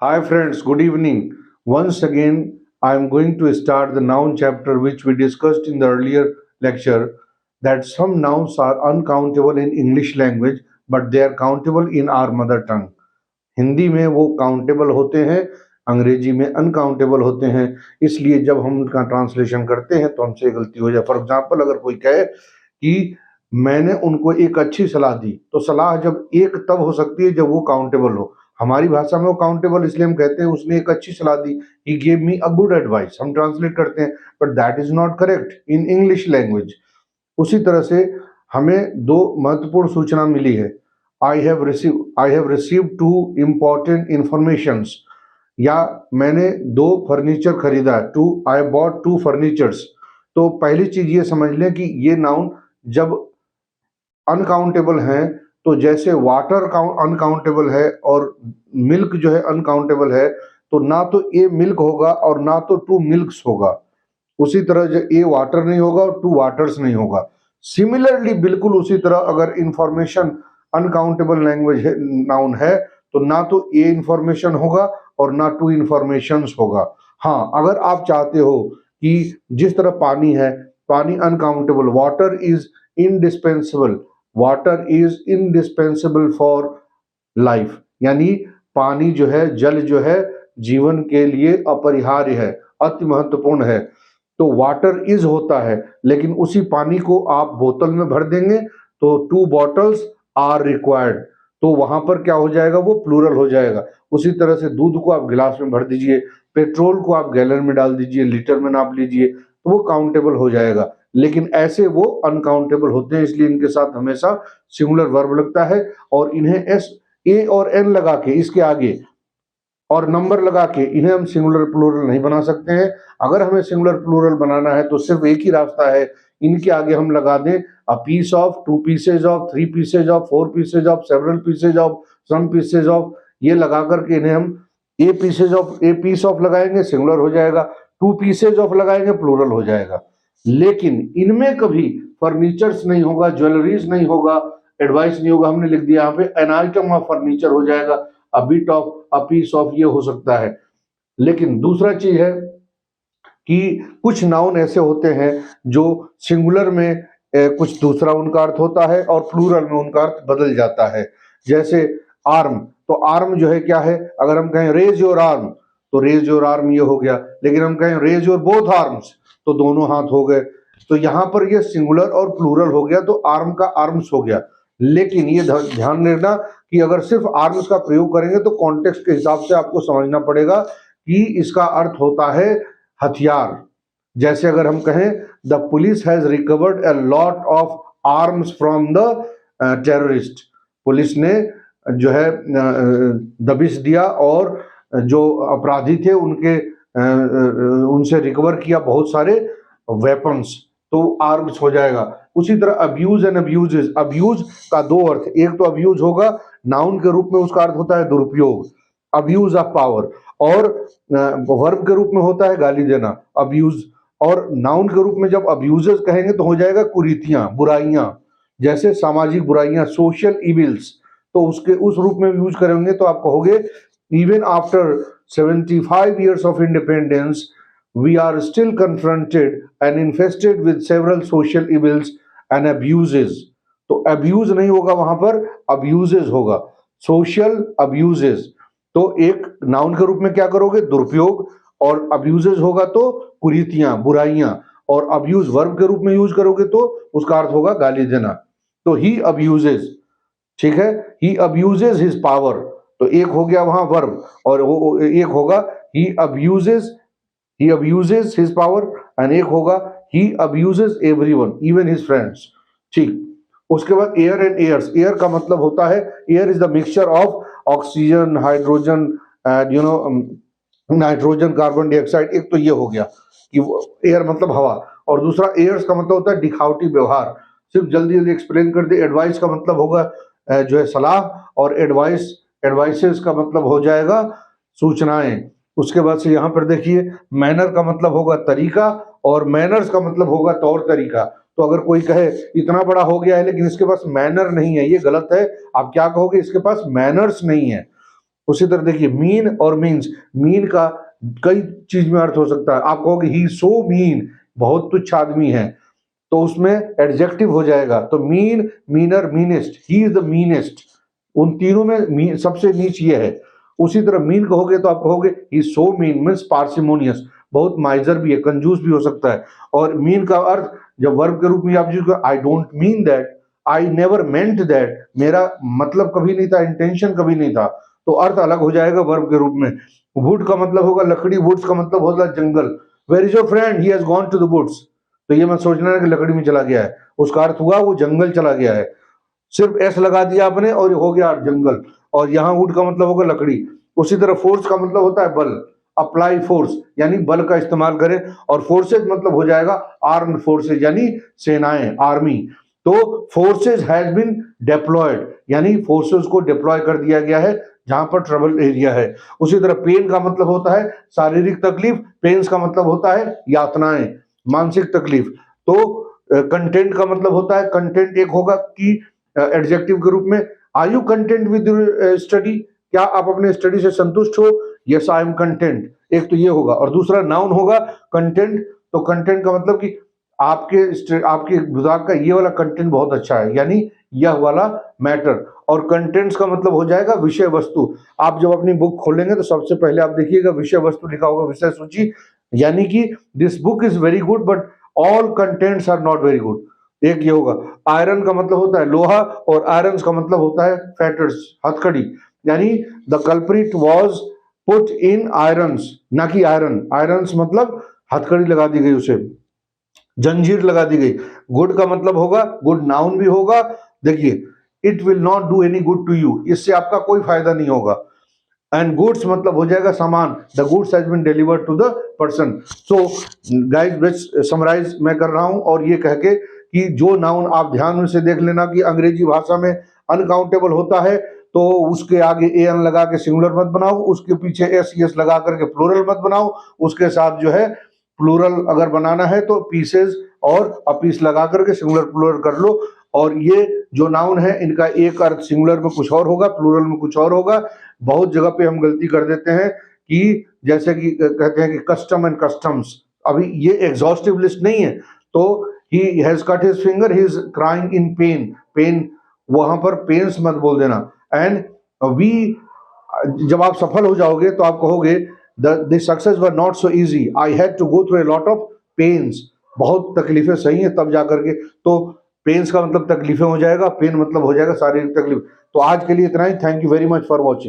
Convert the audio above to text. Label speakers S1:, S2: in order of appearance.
S1: Hi friends, good evening. Once again, I am going to start the noun chapter which we discussed in the earlier lecture, that some nouns are uncountable in English language but they are countable in our mother tongue. Hindi में वो countable होते हैं, अंग्रेजी में uncountable होते हैं। इसलिए जब हम उनका ट्रांसलेशन करते हैं तो हमसे गलती हो जाए। फॉर एग्जाम्पल, अगर कोई कहे कि मैंने उनको एक अच्छी सलाह दी, तो सलाह जब एक तब हो सकती है जब वो काउंटेबल हो। हमारी भाषा में वो काउंटेबल इसलिए हम कहते हैं उसने एक अच्छी सलाह दी, he gave me a good advice, हम ट्रांसलेट करते हैं, but that is not correct in English language. उसी तरह से हमें दो महत्वपूर्ण सूचना मिली है। I have receive two important informations, या मैंने दो फर्नीचर खरीदा, two I bought two furnitures. तो पहली चीज ये समझ लें कि ये नाउन जब अनकाउंटेबल हैं, तो जैसे वाटर अनकाउंटेबल है और मिल्क जो है अनकाउंटेबल है, तो ना तो ए मिल्क होगा और ना तो टू मिल्क्स होगा। उसी तरह जो ए वाटर नहीं होगा और टू वाटर्स नहीं होगा। सिमिलरली बिल्कुल उसी तरह अगर इंफॉर्मेशन अनकाउंटेबल लैंग्वेज है, नाउन है, तो ना तो ए इंफॉर्मेशन होगा और ना टू इंफॉर्मेशंस होगा। हाँ, अगर आप चाहते हो कि जिस तरह पानी है, पानी uncountable, water is indispensable for life, यानी पानी जो है, जल जो है, जीवन के लिए अपरिहार्य है, अति महत्वपूर्ण है। तो वाटर इज होता है, लेकिन उसी पानी को आप बोतल में भर देंगे तो टू बॉटल्स आर रिक्वायर्ड, तो वहां पर क्या हो जाएगा, वो प्लूरल हो जाएगा। उसी तरह से दूध को आप गिलास में भर दीजिए, पेट्रोल को आप गैलन में डाल दीजिए, लीटर में नाप लीजिए, तो वो काउंटेबल हो जाएगा। लेकिन ऐसे वो अनकाउंटेबल होते हैं, इसलिए इनके साथ हमेशा सिंगुलर वर्ब लगता है, और इन्हें एस ए और एन लगा के इसके आगे और नंबर लगा के इन्हें हम सिंगुलर प्लूरल नहीं बना सकते हैं। अगर हमें सिंगुलर प्लूरल बनाना है तो सिर्फ एक ही रास्ता है, इनके आगे हम लगा दें a piece of, two pieces of, three pieces of, four pieces of, several pieces of, some pieces of, ये लगा करके इन्हें हम ए पीस ऑफ लगाएंगे, सिंगुलर हो जाएगा। टू पीसेज ऑफ लगाएंगे, प्लूरल हो जाएगा। लेकिन इनमें कभी फर्नीचर्स नहीं होगा, ज्वेलरीज नहीं होगा, एडवाइस नहीं होगा। हमने लिख दिया यहाँ पे एन आइटम ऑफ फर्नीचर हो जाएगा, a bit of, a piece of, ये हो सकता है। लेकिन दूसरा चीज है कि कुछ नाउन ऐसे होते हैं जो सिंगुलर में कुछ दूसरा उनका अर्थ होता है और प्लूरल में उनका अर्थ बदल जाता है। जैसे आर्म, तो आर्म जो है क्या है, अगर हम कहें रेज योर आर्म, तो रेज योर आर्म ये हो गया। लेकिन हम कहें रेज योर बोथ आर्म्स, तो दोनों हाथ हो गए। तो यहां पर ये सिंगुलर और प्लूरल हो गया, तो आर्म का आर्म्स हो गया। लेकिन ये ध्यान रखना कि अगर सिर्फ आर्म्स का प्रयोग करेंगे तो कॉन्टेक्स्ट के हिसाब से आपको समझना पड़ेगा कि इसका अर्थ होता है हथियार। जैसे अगर हम कहें the police has recovered a lot of arms from the terrorist, police ने जो है दबिश दिया और जो अपराधी थे उनसे रिकवर किया बहुत सारे वेपन्स, तो आर्म्स हो जाएगा। उसी तरह अब्यूज एंड अब्यूजेस, अब्यूज का दो अर्थ, एक तो अब्यूज होगा नाउन के रूप में, उसका अर्थ होता है दुरुपयोग, अब्यूज ऑफ पावर, और वर्ब के रूप में होता है गाली देना, अब्यूज। और नाउन के रूप में जब अब्यूजेस कहेंगे तो हो जाएगा कुरीतियां, बुराइयां, जैसे सामाजिक बुराइयां, सोशल इविल्स, तो उसके उस रूप में यूज करेंगे तो आप कहोगे even after 75 years of independence we are still confronted and infested with several social evils and abuses। तो abuse नहीं होगा वहां पर, abuses होगा, social abuses। तो एक नाउन के रूप में क्या करोगे, दुरुपयोग, और abuses होगा तो कुरीतियां, बुराइयां, और abuse वर्ब के रूप में यूज करोगे तो उसका अर्थ होगा गाली देना। तो he abuses, ठीक है, he abuses his power, तो एक हो गया वहां वर्ब, और एक होगा he abuses his power, and एक होगा he abuses everyone even his friends। ठीक, उसके बाद एयर एंड एयर्स, एयर का मतलब होता है, air is the mixture of oxygen, hydrogen, nitrogen, carbon dioxide. एक तो ये हो गया कि एयर मतलब हवा, और दूसरा एयर्स का मतलब होता है दिखावटी व्यवहार। सिर्फ जल्दी जल्दी एक्सप्लेन कर दे। एडवाइस का मतलब होगा जो है सलाह, और एडवाइसेस का मतलब हो जाएगा सूचनाएं। उसके बाद से यहाँ पर देखिए मैनर का मतलब होगा तरीका, और मैनर्स का मतलब होगा तौर तरीका। तो अगर कोई कहे इतना बड़ा हो गया है लेकिन इसके पास मैनर नहीं है, ये गलत है। आप क्या कहोगे, इसके पास मैनर्स नहीं है। उसी तरह देखिए मीन और मीन्स, मीन का कई चीज में अर्थ हो सकता है। आप कहोगे ही सो मीन, बहुत तुच्छ आदमी है, तो उसमें एडजेक्टिव हो जाएगा, तो mean, meaner, meanest, he is the meanest, उन तीनों में सबसे नीच ये है। उसी तरह मीन कहोगे तो आप कहोगे ही सो मीन मीन्स पार्सिमोनियस, बहुत माइजर भी है, कंजूस भी हो सकता है। और मीन का अर्थ जब वर्ब के रूप में आप use, I don't mean that, I never meant that, मेरा मतलब कभी नहीं था, इंटेंशन कभी नहीं था, तो अर्थ अलग हो जाएगा वर्ब के रूप में। वुड का मतलब होगा लकड़ी, वुड्स का मतलब होगा जंगल। Where is your friend, he has gone to the woods, तो ये मत सोचना है कि लकड़ी में चला गया है, उसका अर्थ हुआ वो जंगल चला गया है। सिर्फ एस लगा दिया आपने और हो गया जंगल, और यहाँ वुड का मतलब होगा लकड़ी। उसी तरह फोर्स का मतलब होता है बल, अप्लाई फोर्स यानी बल का इस्तेमाल करें, और फोर्सेज मतलब हो जाएगा आर्म्ड फोर्सेज यानी सेनाएं, आर्मी। तो फोर्सेज हैज बीन डिप्लॉयड यानी फोर्सेस को डिप्लॉय कर दिया गया है जहां पर ट्रबल एरिया है। उसी तरह पेन का मतलब होता है शारीरिक तकलीफ, पेन्स का मतलब होता है यातनाएं, मानसिक तकलीफ। तो कंटेंट का मतलब होता है, कंटेंट एक होगा कि एडजेक्टिव के रूप में, are you content with study, क्या आप अपने स्टडी से संतुष्ट हो, यस आई एम कंटेंट, एक तो ये होगा। और दूसरा नाउन होगा कंटेंट, तो कंटेंट का मतलब कि आपके दिमाग का ये वाला कंटेंट बहुत अच्छा है, यानी यह वाला मैटर। और कंटेंट्स का मतलब हो जाएगा विषय वस्तु। आप जब अपनी बुक खोलेंगे तो सबसे पहले आप देखिएगा विषय वस्तु लिखा होगा, विषय सूची, यानी कि this book is very good but all contents are not very good, एक ये होगा। आयरन का मतलब होता है लोहा, और आयरन का मतलब होता है फेटर्स, हथकड़ी, यानी the culprit was put in irons, ना कि आयरन, आयरन्स मतलब हथकड़ी लगा दी गई उसे, जंजीर लगा दी गई। गुड का मतलब होगा, गुड नाउन भी होगा, देखिए it will not do any good to you, इससे आपका कोई फायदा नहीं होगा। एंड गुड्स मतलब हो जाएगा सामान, the goods has been delivered to the person. So guys summarise मैं कर रहा हूं, और ये कह के कि जो नाउन आप ध्यान से देख लेना कि अंग्रेजी भाषा में अनकाउंटेबल होता है तो उसके आगे ए एन लगा के सिंगुलर मत बनाओ, उसके पीछे एस एस लगा करके प्लूरल मत बनाओ, उसके साथ जो है प्लूरल अगर बनाना है तो पीसेज और अपीस लगा करके सिंगुलर प्लूरल कर लो। और ये जो नाउन है इनका एक अर्थ सिंगुलर में कुछ और होगा, प्लूरल में कुछ और होगा। बहुत जगह पे हम गलती कर देते हैं कि जैसे कि कहते हैं कि कस्टम एंड कस्टम्स, अभी ये एग्जॉस्टिव लिस्ट नहीं है। तो he has cut his finger, he is crying in pain, pain वहां पर पेन्स मत बोल देना। एंड वी, जब आप सफल हो जाओगे तो आप कहोगे the success were not so easy, I had to go through a lot of pains, बहुत तकलीफें सही हैं तब जाकर के। तो पेन्स का मतलब तकलीफें हो जाएगा, पेन मतलब हो जाएगा शारीरिक तकलीफ। तो आज के लिए इतना ही, thank you very much for watching.